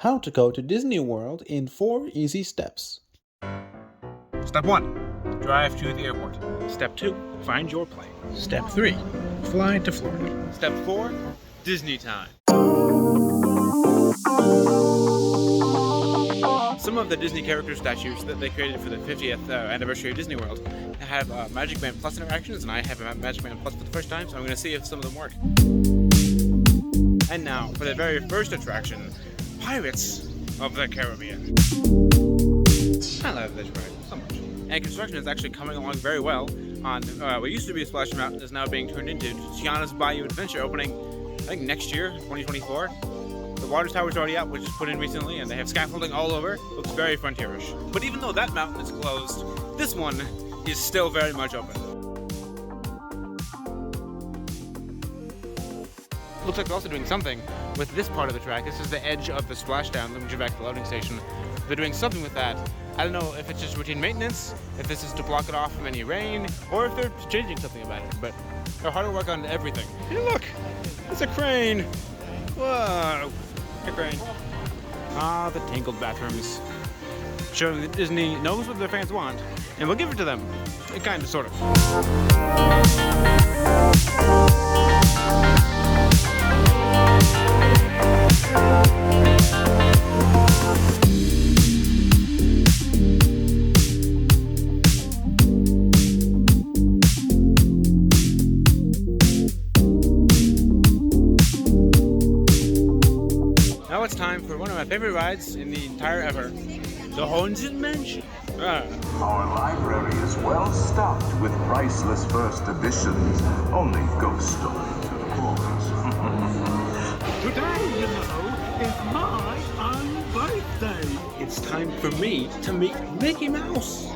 How to go to Disney World in 4 easy steps. Step 1. Drive to the airport. Step 2. Find your plane. Step 3. Fly to Florida. Step 4. Disney time. Some of the Disney character statues that they created for the 50th anniversary of Disney World have Magic Band Plus interactions, and I have a Magic Band Plus for the first time, so I'm going to see if some of them work. And now, for the very first attraction, Pirates of the Caribbean. I love this ride so much. And construction is actually coming along very well on what used to be Splash Mountain is now being turned into Tiana's Bayou Adventure, opening I think next year, 2024. The water tower's already up, which was put in recently, and they have scaffolding all over. Looks very frontierish. But even though that mountain is closed, this one is still very much open. Looks like they're also doing something with this part of the track. This is the edge of the splashdown, which is back to the loading station. They're doing something with that. I don't know if it's just routine maintenance, if this is to block it off from any rain, or if they're changing something about it, but they're hard to work on everything. Hey look, it's a crane. Whoa, a crane. Ah, the tangled bathrooms. Showing that Disney knows what their fans want, and will give it to them. Kind of, sort of. Now it's time for one of my favorite rides in the entire ever, the Haunted Mansion. Our library is well stocked with priceless first editions, only ghost stories, of course. Today, you know, is my birthday. It's time for me to meet Mickey Mouse.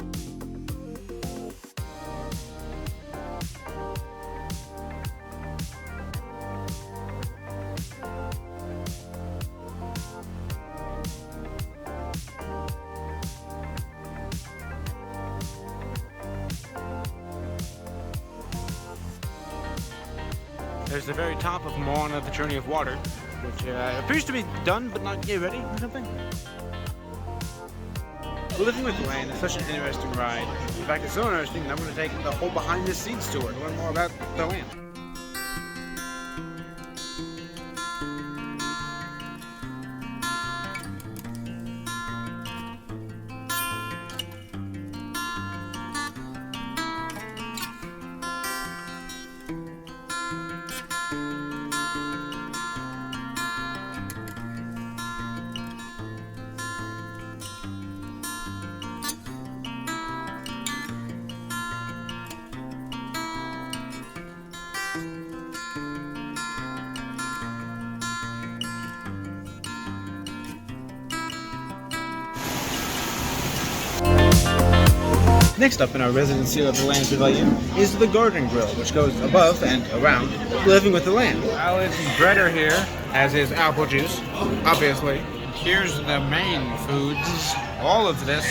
There's the very top of Moana, the Journey of Water, which appears to be done but not yet ready or something. Living with the Land is such an interesting ride. In fact, it's so interesting that I'm going to take the whole behind the scenes tour to learn more about the land. Next up in our residency of the Land Pavilion is the Garden Grill, which goes above and around Living with the Land. Well, it's breader here, as is apple juice, obviously. Here's the main foods. All of this,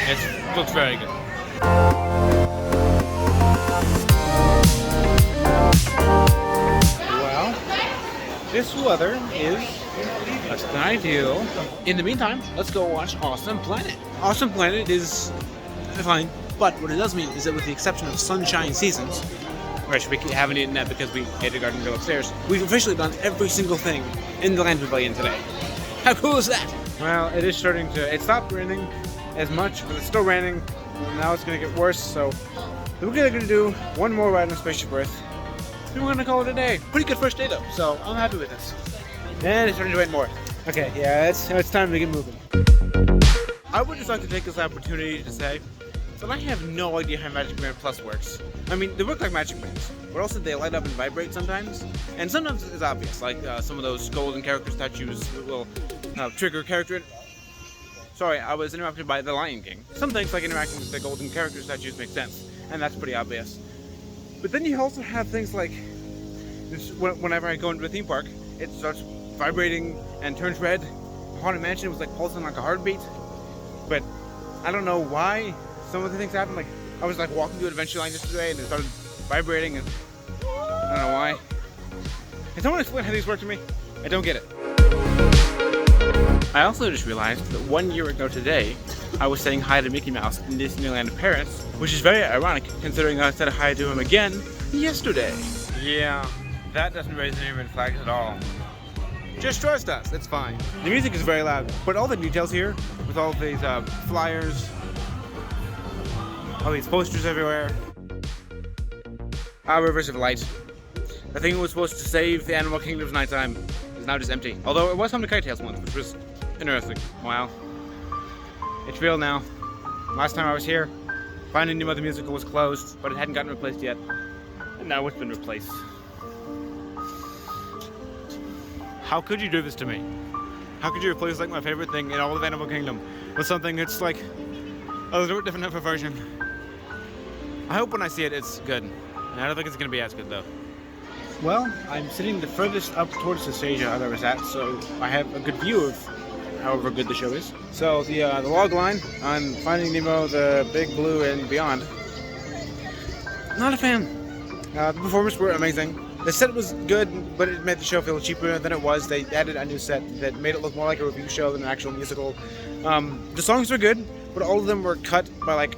it looks very good. Well, this weather is less than ideal. In the meantime, let's go watch Awesome Planet. Awesome Planet is fine, but what it does mean is that with the exception of sunshine seasons, which we haven't eaten that because we ate a Garden Grill upstairs, we've officially done every single thing in the Land Pavilion today. How cool is that? Well, it is starting to, it stopped raining as much, but it's still raining, and now it's going to get worse, so we're going to do one more ride on Spaceship Earth, and we're going to call it a day. Pretty good first day though, so I'm happy with this. And it's starting to rain more. Okay, yeah, it's time to get moving. I would just like to take this opportunity to say that I have no idea how Magic Band Plus works. I mean, they work like Magic Bands, but also they light up and vibrate sometimes. And sometimes it's obvious, like some of those golden character statues will trigger character... Sorry, I was interrupted by the Lion King. Some things like interacting with the golden character statues make sense, and that's pretty obvious. But then you also have things like, whenever I go into a theme park, it starts vibrating and turns red. Haunted Mansion was like pulsing like a heartbeat. But I don't know why some of the things happen. Like I was like walking through Adventureland yesterday and it started vibrating and I don't know why. Can someone explain how these work to me? I don't get it. I also just realized that 1 year ago today, I was saying hi to Mickey Mouse in Disneyland Paris, which is very ironic considering I said hi to him again yesterday. Yeah, that doesn't raise any red flags at all. Just trust us, it's fine. The music is very loud, but all the details here, with all these flyers, all these posters everywhere. Our rivers of light. The thing that was supposed to save the animal kingdom's nighttime is now just empty. Although it was home to Kite Tales once, which was interesting. Wow. It's real now. Last time I was here, Finding Nemo the musical was closed, but it hadn't gotten replaced yet. And now it's been replaced. How could you do this to me? How could you replace like my favorite thing in all of Animal Kingdom with something that's like a little bit different of a version? I hope when I see it, it's good. And I don't think it's gonna be as good though. Well, I'm sitting the furthest up towards the stage I've ever sat, so I have a good view of however good the show is. So the log line on Finding Nemo, the Big Blue and Beyond. Not a fan. The performances were amazing. The set was good, but it made the show feel cheaper than it was. They added a new set that made it look more like a review show than an actual musical. The songs were good, but all of them were cut by like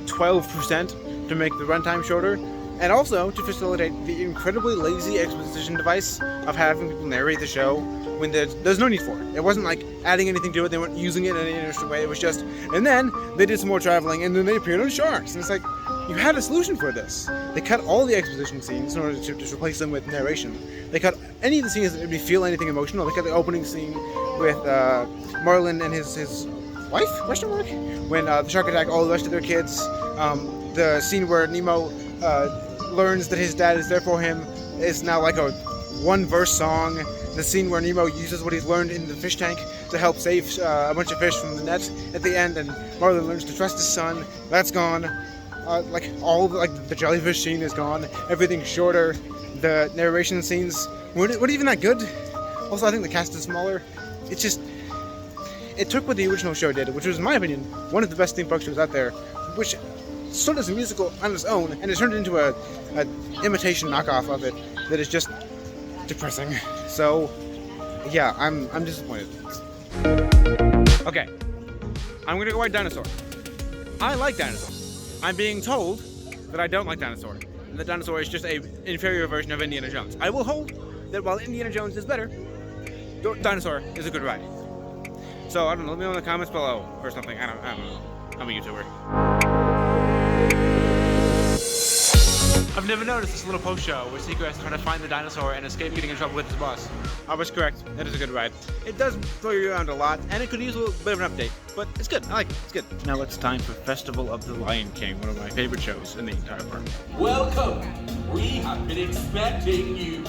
12% to make the runtime shorter, and also to facilitate the incredibly lazy exposition device of having people narrate the show when there's no need for it. It wasn't like adding anything to it, they weren't using it in any interesting way, it was just, and then they did some more traveling, and then they appeared on sharks, and it's like, you had a solution for this. They cut all the exposition scenes in order to just replace them with narration. They cut any of the scenes that made me feel anything emotional. They cut the opening scene with Marlin and his wife, question mark? When the shark attacked all the rest of their kids. The scene where Nemo learns that his dad is there for him is now like a one-verse song. The scene where Nemo uses what he's learned in the fish tank to help save a bunch of fish from the net at the end, and Marlin learns to trust his son. That's gone. Like all the jellyfish scene is gone. Everything's shorter. The narration scenes weren't even that good. Also, I think the cast is smaller. It's just, it took what the original show did, which was, in my opinion, one of the best theme park shows out there, which started as a musical on its own, and it turned into a imitation knockoff of it that is just depressing. So, yeah, I'm disappointed. Okay, I'm gonna go white dinosaur. I like dinosaurs. I'm being told that I don't like dinosaur. And that dinosaur is just an inferior version of Indiana Jones. I will hold that while Indiana Jones is better, dinosaur is a good ride. So I don't know, let me know in the comments below or something. I don't know. I'm a YouTuber. I've never noticed this little post show where Seacrest is trying to find the dinosaur and escape getting in trouble with his boss. I was correct. That is a good ride. It does throw you around a lot, and it could use a little bit of an update, but it's good. I like it. It's good. Now it's time for Festival of the Lion King, one of my favorite shows in the entire park. Welcome. We have been expecting you.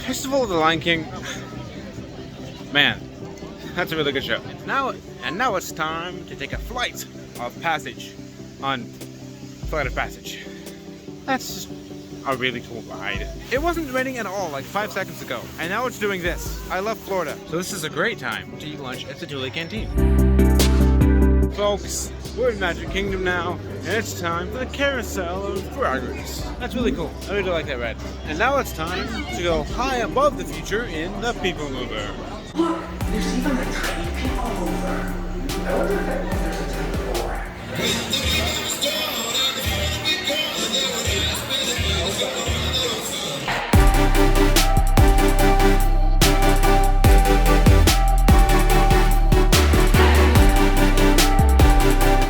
Festival of the Lion King. Man, that's a really good show. Now it's time to take a flight of passage on Flight of Passage. That's a really cool ride. It wasn't raining at all like 5 seconds ago, and now it's doing this. I love Florida, so this is a great time to eat lunch at the Julie Canteen. Folks, we're in Magic Kingdom now, and it's time for the Carousel of Progress. That's really cool. I really like that ride. And now it's time to go high above the future in the People Mover. Look, there's even a tiny people mover. I wonder if that means there's a tiny door.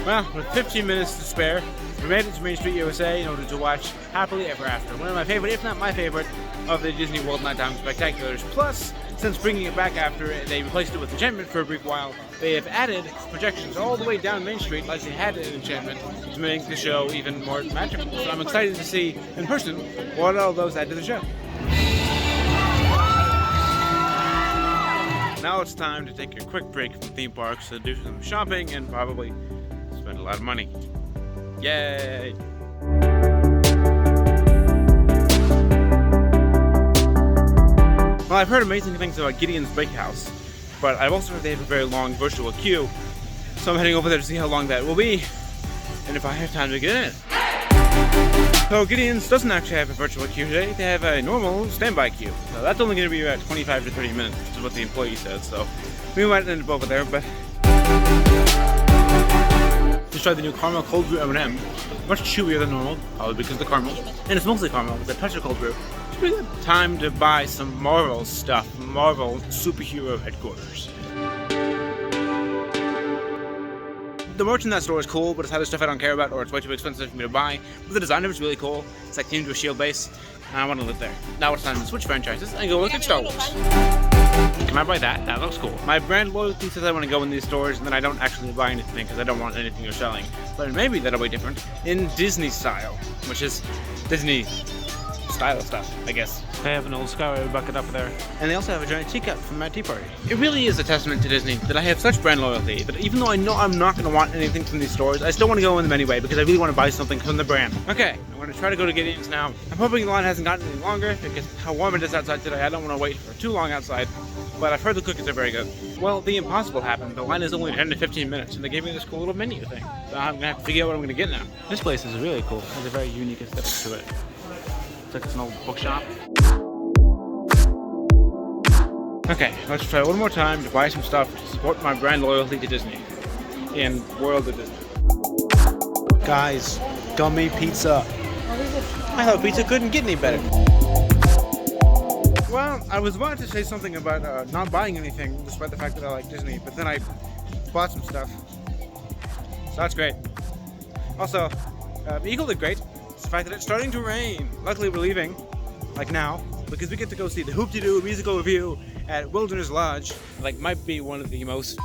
Well, with 15 minutes to spare, we made it to Main Street USA in order to watch Happily Ever After, one of my favorite, if not my favorite, of the Disney World Nighttime Spectaculars. Plus, since bringing it back after they replaced it with Enchantment for a brief while, they have added projections all the way down Main Street like they had in Enchantment to make the show even more magical. So I'm excited to see in person what all those add to the show. Now it's time to take a quick break from theme parks to do some shopping and probably spend a lot of money. Yay! Well, I've heard amazing things about Gideon's Bakehouse, but I've also heard they have a very long virtual queue, so I'm heading over there to see how long that will be, and if I have time to get in it. So Gideon's doesn't actually have a virtual queue today, they have a normal standby queue. So that's only going to be about 25 to 30 minutes, which is what the employee says, so we might end up over there, but... Just tried the new caramel cold brew M&M. Much chewier than normal, probably because of the caramel. And it's mostly caramel with a touch of cold brew. It's pretty good. Time to buy some Marvel stuff, Marvel superhero headquarters. The merch in that store is cool, but it's other stuff I don't care about, or it's way too expensive for me to buy. But the design of it's really cool. It's like themed to a shield base, and I want to live there. Now it's time to switch franchises and go look at Star Wars. Can I buy that? That looks cool. My brand loyalty says I want to go in these stores, and then I don't actually buy anything because I don't want anything you're selling. But maybe that'll be different in Disney style, which is Disney style stuff, I guess. They have an old Skyway bucket up there. And they also have a giant teacup from my tea party. It really is a testament to Disney that I have such brand loyalty that even though I know I'm not going to want anything from these stores, I still want to go in them anyway because I really want to buy something from the brand. Okay, I'm going to try to go to Gideon's now. I'm hoping the line hasn't gotten any longer because how warm it is outside today. I don't want to wait for too long outside, but I've heard the cookies are very good. Well, the impossible happened. The line is only 10 to 15 minutes and they gave me this cool little menu thing. So I'm going to have to figure out what I'm going to get now. This place is really cool. It has a very unique aesthetic to it. It's like it's an old bookshop. Okay, let's try one more time to buy some stuff to support my brand loyalty to Disney and World of Disney. Guys, gummy pizza. I thought pizza couldn't get any better. Well, I was about to say something about not buying anything despite the fact that I like Disney, but then I bought some stuff. So that's great. Also, equally great is the fact that it's starting to rain. Luckily we're leaving, like now, because we get to go see the Hoop-De-Doo musical review at Wilderness Lodge. Like, might be one of the most